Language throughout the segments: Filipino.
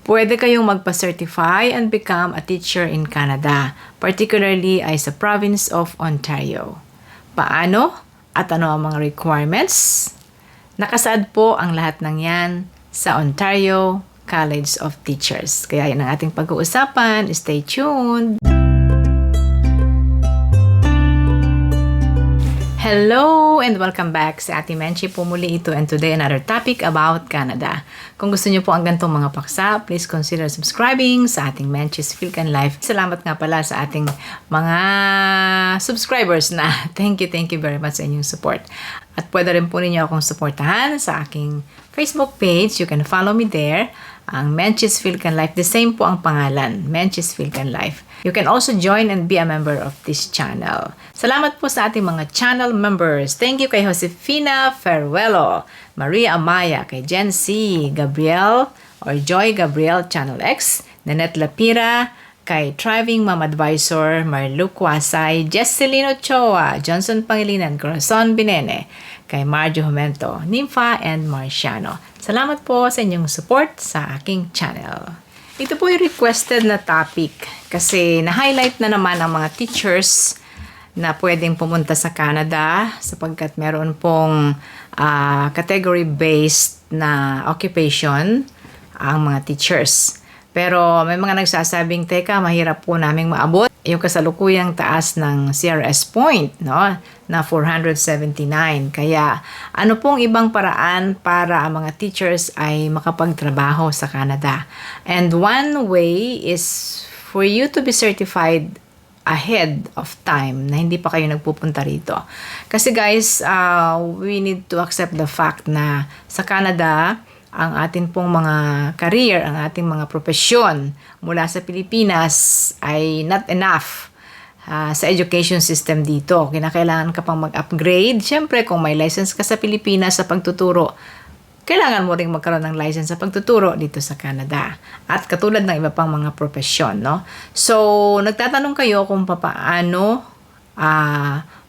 pwede kayong magpa-certify and become a teacher in Canada, particularly ay sa province of Ontario. Paano? At ano ang mga requirements? Nakasaad po ang lahat ng yan sa Ontario College of Teachers. Kaya yan ang ating pag-uusapan. Stay tuned! Hello and welcome back sa Ate Menchi po muli ito, and today another topic about Canada. Kung gusto niyo po ang gantong mga paksa, please consider subscribing sa ating Menchi's Philcan Life. Salamat nga pala sa ating mga subscribers na. Thank you very much sa inyong support. At pwede rin po ninyo akong supportahan sa aking Facebook page. You can follow me there. Ang Menchi's Philcan Life. The same po ang pangalan, Menchi's Philcan Life. You can also join and be a member of this channel. Salamat po sa ating mga channel members. Thank you kay Josefina Ferruelo, Maria Amaya, kay Jen C, Gabriel or Joy Gabriel Channel X, Nanette Lapira, kay Thriving Mom Advisor, Marlu Kwasay, Jesselino Ochoa, Johnson Pangilinan, Corazon Binene, kay Marjo Jumento, Nympha and Marciano. Salamat po sa inyong support sa aking channel. Ito po yung requested na topic kasi na-highlight na naman ang mga teachers na pwedeng pumunta sa Canada sapagkat meron pong category-based na occupation ang mga teachers. Pero may mga nagsasabing, teka, mahirap po naming maabot yung kasalukuyang taas ng CRS point, no, na 479. Kaya ano pong ibang paraan para ang mga teachers ay makapagtrabaho sa Canada? And one way is for you to be certified ahead of time na hindi pa kayo nagpupunta rito. Kasi guys, we need to accept the fact na sa Canada, ang ating pong mga career, ang ating mga profesyon mula sa Pilipinas ay not enough sa education system dito. Kinakailangan ka pang mag-upgrade. Siyempre, kung may license ka sa Pilipinas sa pagtuturo, kailangan mo ring magkaroon ng license sa pagtuturo dito sa Canada. At katulad ng iba pang mga profesyon, no? So, nagtatanong kayo kung paano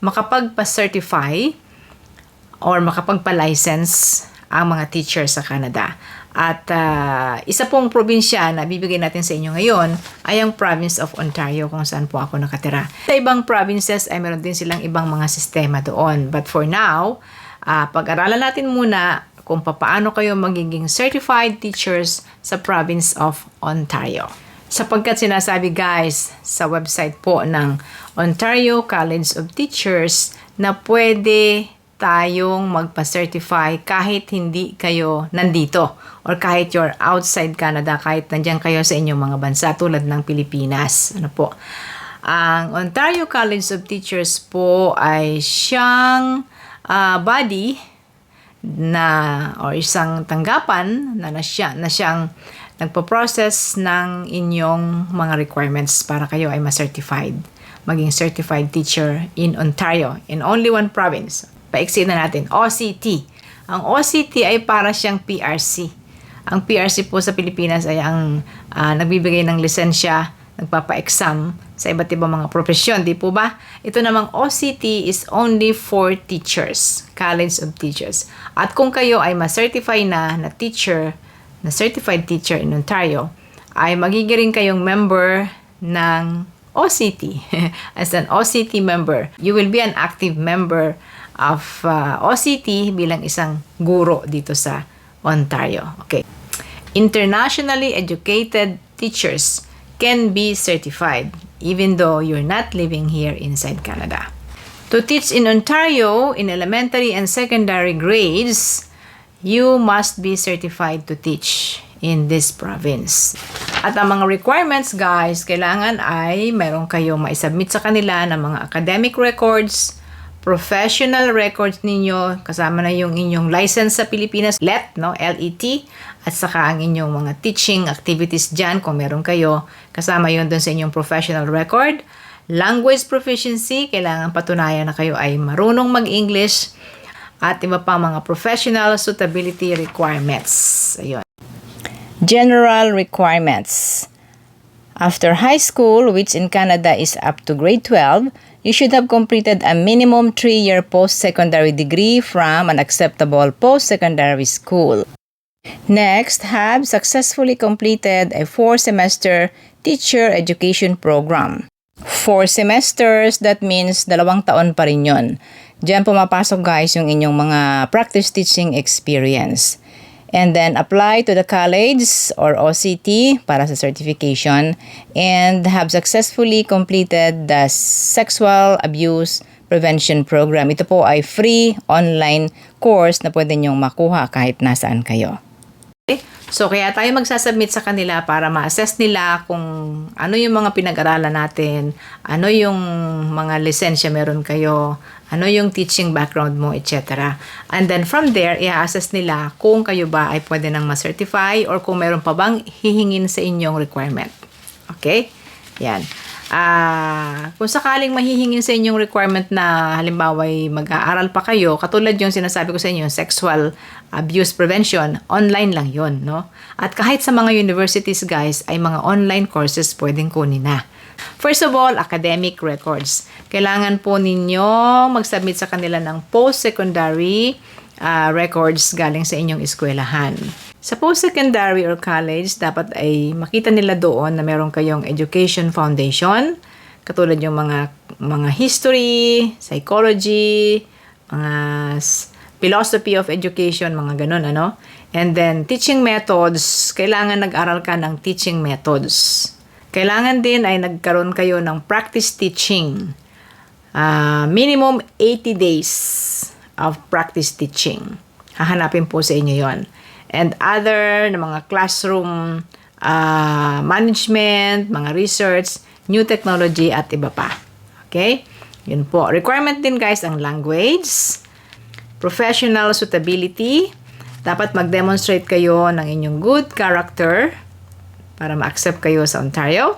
makapagpa-certify or makapagpa-license ang mga teachers sa Canada. At isa pong probinsya na bibigay natin sa inyo ngayon ay ang province of Ontario kung saan po ako nakatira. Sa ibang provinces ay meron din silang ibang mga sistema doon. But for now, pag-aralan natin muna kung paano kayo magiging certified teachers sa province of Ontario. Sapagkat sinasabi guys sa website po ng Ontario College of Teachers na pwede tayong magpa-certify kahit hindi kayo nandito or kahit you're outside Canada, kahit nandiyan kayo sa inyong mga bansa tulad ng Pilipinas. Ano po? Ang Ontario College of Teachers po ay siyang body na or isang tanggapan na siyang nagpo-process ng inyong mga requirements para kayo ay ma-certified. Maging certified teacher in Ontario, in only one province. Paiksi na natin, OCT. Ang OCT ay para siyang PRC. Ang PRC po sa Pilipinas ay ang nagbibigay ng lisensya, nagpapa-exam sa iba't ibang mga profesyon, di po ba? Ito namang OCT is only for teachers, College of Teachers. At kung kayo ay ma-certify na teacher, na certified teacher in Ontario, ay magigiring kayong member ng OCT. As an OCT member, you will be an active member of OCT bilang isang guro dito sa Ontario. Okay. Internationally educated teachers can be certified even though you're not living here inside Canada. To teach in Ontario in elementary and secondary grades, you must be certified to teach in this province. At ang mga requirements guys, kailangan ay meron kayong maisubmit sa kanila ng mga academic records, professional records ninyo, kasama na yung inyong license sa Pilipinas, LET, no? LET, at saka ang inyong mga teaching activities dyan, kung meron kayo, kasama yun dun sa inyong professional record. Language proficiency, kailangan patunayan na kayo ay marunong mag-English, at iba pa mga professional suitability requirements. Ayun. General requirements. After high school, which in Canada is up to grade 12, you should have completed a minimum 3-year post-secondary degree from an acceptable post-secondary school. Next, have successfully completed a 4-semester teacher education program. 4 semesters, that means 2 taon pa rin yun. Diyan pumapasok guys yung inyong mga practice teaching experience. And then apply to the college or OCT para sa certification and have successfully completed the sexual abuse prevention program. Ito po ay free online course na pwede nyong makuha kahit nasaan kayo. So, kaya tayo magsasubmit sa kanila para ma-assess nila kung ano yung mga pinag-aralan natin, ano yung mga lisensya meron kayo, ano yung teaching background mo, etc. And then from there, i-assess nila kung kayo ba ay pwede nang ma-certify or kung meron pa bang hihingin sa inyong requirement. Okay? Yan. Kung sakaling mahihingin sa inyong requirement na halimbawa ay mag-aaral pa kayo, katulad yung sinasabi ko sa inyo, sexual abuse prevention, online lang yon, no? At kahit sa mga universities guys, ay mga online courses pwedeng kunin na. First of all, academic records. Kailangan po ninyo mag-submit sa kanila ng post-secondary records galing sa inyong eskwelahan. Sa post-secondary or college, dapat ay makita nila doon na meron kayong education foundation, katulad yung mga history, psychology, mga philosophy of education, mga ganun, ano? And then, teaching methods, kailangan nag-aral ka ng teaching methods. Kailangan din ay nagkaroon kayo ng practice teaching. Minimum 80 days of practice teaching. Hahanapin po sa inyo yon. And other na mga classroom management, mga research, new technology at iba pa. Okay? Yun po. Requirement din guys ang language, professional suitability. Dapat mag-demonstrate kayo ng inyong good character para ma-accept kayo sa Ontario.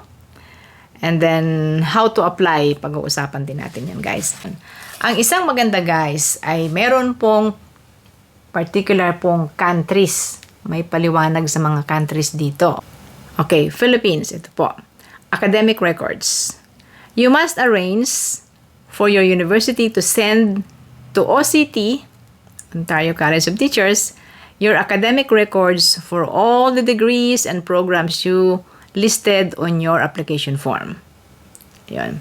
And then, how to apply, pag-uusapan din natin yan guys. Ang isang maganda guys ay meron pong particular pong countries. May paliwanag sa mga countries dito. Okay, Philippines, ito po. Academic records. You must arrange for your university to send to OCT, Ontario College of Teachers, your academic records for all the degrees and programs you listed on your application form. Yan.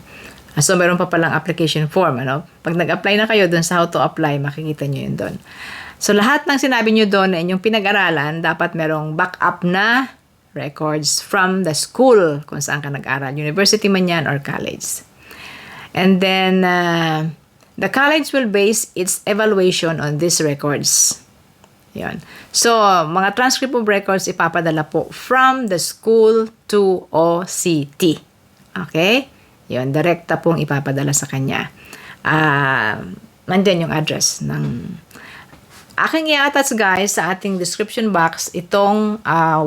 So, meron pa palang application form. Ano? Pag nag-apply na kayo dun sa how to apply, makikita nyo yun dun. So, lahat ng sinabi nyo doon na inyong pinag-aralan, dapat merong backup na records from the school kung saan ka nag-aral. University man yan or college. And then, the college will base its evaluation on these records. Yan. So, mga transcript of records ipapadala po from the school to OCT. Okay? Yan, direkta pong ipapadala sa kanya. Nandyan yung address ng aking i-attach guys sa ating description box itong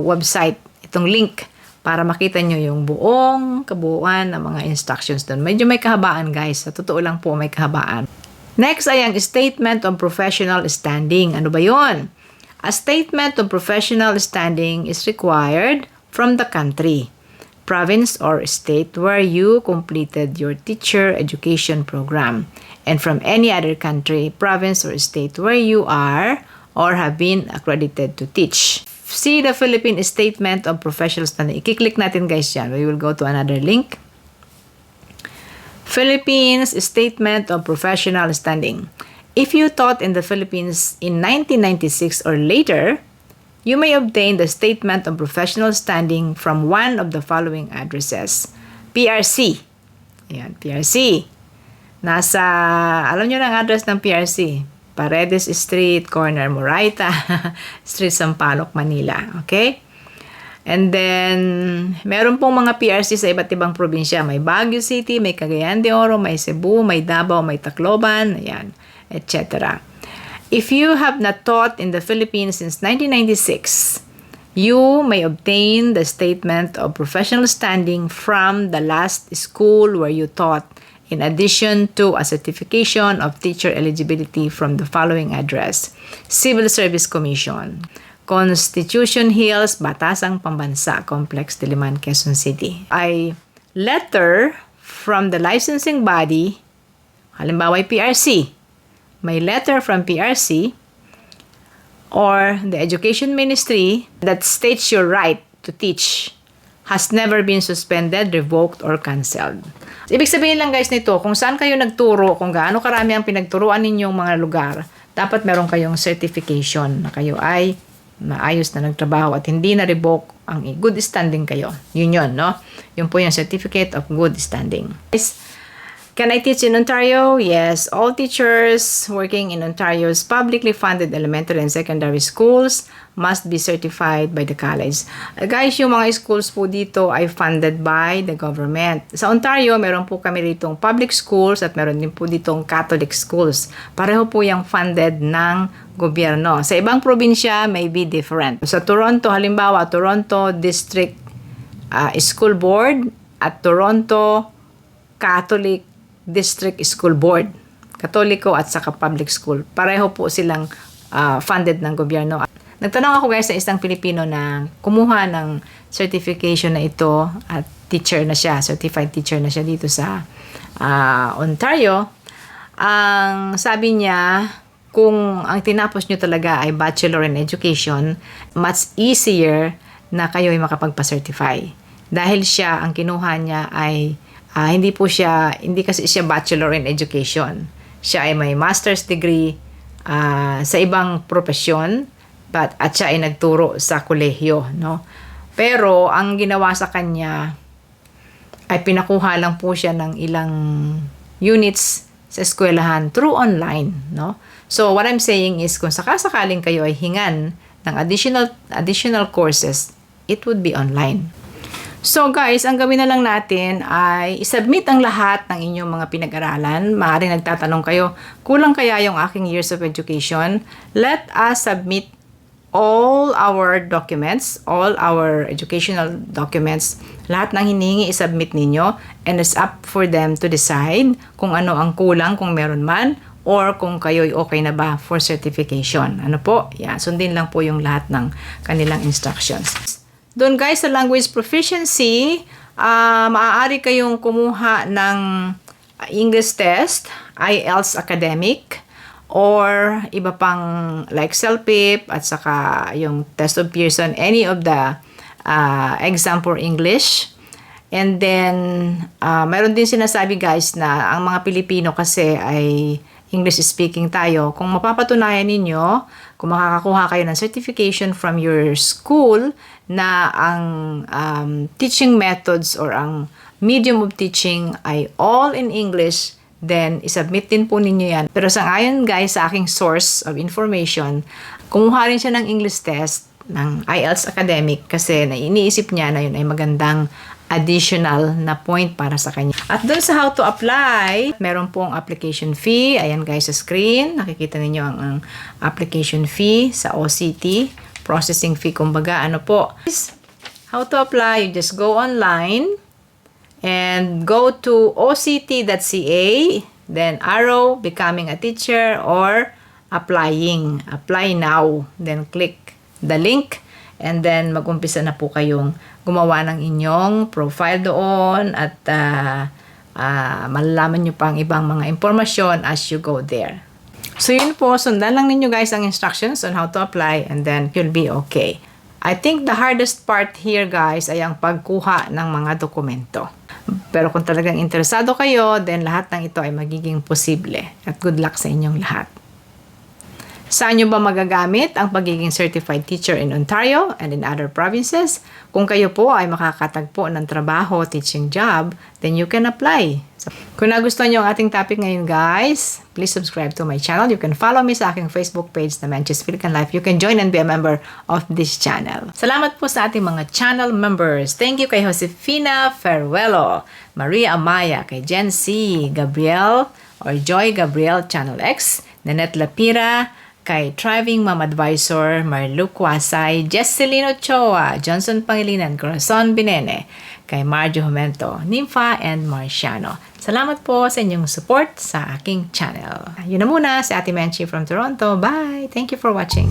website, itong link para makita nyo yung buong kabuuan ng mga instructions doon. Medyo may kahabaan guys. Sa totoo lang po may kahabaan. Next ay ang Statement on Professional Standing. Ano ba yon? A statement of professional standing is required from the country, province, or state where you completed your teacher education program, and from any other country, province, or state where you are or have been accredited to teach. See the Philippine Statement of Professional Standing. I-click natin guys yan. We will go to another link. Philippines Statement of Professional Standing. If you taught in the Philippines in 1996 or later, you may obtain the Statement of Professional Standing from one of the following addresses. PRC. Ayan, PRC. Nasa, alam nyo na ang address ng PRC. Paredes Street, corner Moraita, Street Sampaloc, Manila. Okay? And then, meron pong mga PRC sa iba't ibang probinsya. May Baguio City, may Cagayan de Oro, may Cebu, may Davao, may Tacloban, ayan, etc. If you have not taught in the Philippines since 1996, you may obtain the Statement of Professional Standing from the last school where you taught, in addition to a certification of teacher eligibility from the following address: Civil Service Commission, Constitution Hills, Batasang Pambansa Complex, Diliman, Quezon City. A letter from the licensing body, halimbawa PRC, may letter from PRC or the education ministry that states your right to teach has never been suspended, revoked, or cancelled. Ibig sabihin lang guys nito, kung saan kayo nagturo, kung gaano karami ang pinagturuan ninyong mga lugar, dapat meron kayong certification na kayo ay maayos na nagtrabaho at hindi na-revoke ang good standing kayo. Yun, no? Yun po yung certificate of good standing. Can I teach in Ontario? Yes, all teachers working in Ontario's publicly funded elementary and secondary schools must be certified by the college. Guys, yung mga schools po dito ay funded by the government. Sa Ontario, meron po kami ditong public schools at meron din po ditong Catholic schools. Pareho po yung funded ng gobyerno. Sa ibang probinsya, may be different. Sa Toronto, halimbawa, Toronto District School Board at Toronto Catholic District School Board, Katoliko at saka public school. Pareho po silang funded ng gobyerno. Nagtanong ako guys sa isang Pilipino na kumuha ng certification na ito at teacher na siya, certified teacher na siya dito sa Ontario. Ang sabi niya, kung ang tinapos nyo talaga ay Bachelor in Education, much easier na kayo ay makapagpa-certify. Dahil siya, ang kinuha niya ay hindi kasi siya Bachelor in Education. Siya ay may master's degree sa ibang profesyon, at siya ay nagturo sa kolehiyo, no? Pero ang ginawa sa kanya ay pinakuha lang po siya ng ilang units sa eskwelahan through online, no? So what I'm saying is kung sakasakaling kayo ay hingan ng additional courses, it would be online. So guys, ang gawin na lang natin ay isubmit ang lahat ng inyong mga pinag-aralan. Maaaring nagtatanong kayo, kulang kaya yung aking years of education? Let us submit all our documents, all our educational documents, lahat ng hinihingi isubmit ninyo, and it's up for them to decide kung ano ang kulang, kung meron man, or kung kayo'y okay na ba for certification. Ano po? Yeah, sundin lang po yung lahat ng kanilang instructions. Doon guys, sa language proficiency, maaari kayong kumuha ng English test, IELTS academic, or iba pang like CELPIP at saka yung test of Pearson, any of the exam for English. And then, meron din sinasabi guys na ang mga Pilipino kasi ay English speaking tayo. Kung mapapatunayan ninyo, kung makakakuha kayo ng certification from your school na ang teaching methods or ang medium of teaching ay all in English, then isubmit din po ninyo yan. Pero sa ngayon guys, sa aking source of information, kumuha rin siya ng English test ng IELTS academic kasi iniisip niya na yun ay magandang additional na point para sa kanya. At doon sa how to apply, meron pong application fee. Ayan guys sa screen. Nakikita ninyo ang application fee sa OCT. Processing fee, kumbaga, ano po. How to apply, you just go online and go to oct.ca, then arrow, becoming a teacher, or applying. Apply now. Then click the link. And then, mag-umpisa na po kayong gumawa ng inyong profile doon at malalaman nyo pang ibang mga impormasyon as you go there. So, yun po. Sundan lang ninyo guys ang instructions on how to apply and then you'll be okay. I think the hardest part here guys ay ang pagkuha ng mga dokumento. Pero kung talagang interesado kayo, then lahat ng ito ay magiging posible. At good luck sa inyong lahat. Saan nyo ba magagamit ang pagiging certified teacher in Ontario and in other provinces? Kung kayo po ay makakatagpo ng trabaho, teaching job, then you can apply. So, kung nagustuhan nyo ang ating topic ngayon guys, please subscribe to my channel. You can follow me sa aking Facebook page na Menchie's Philican Life. You can join and be a member of this channel. Salamat po sa ating mga channel members. Thank you kay Josefina Ferruelo, Maria Amaya, kay Jen C, Gabriel or Joy Gabriel Channel X, Nanette Lapira, kay Thriving Mom Advisor, Marlu Kwasay, Jesseline Ochoa, Johnson Pangilinan, Corazon Binene, kay Marjo Jumento, Nympha, and Marciano. Salamat po sa inyong support sa aking channel. Yun na muna, si Ate Menchie from Toronto. Bye! Thank you for watching.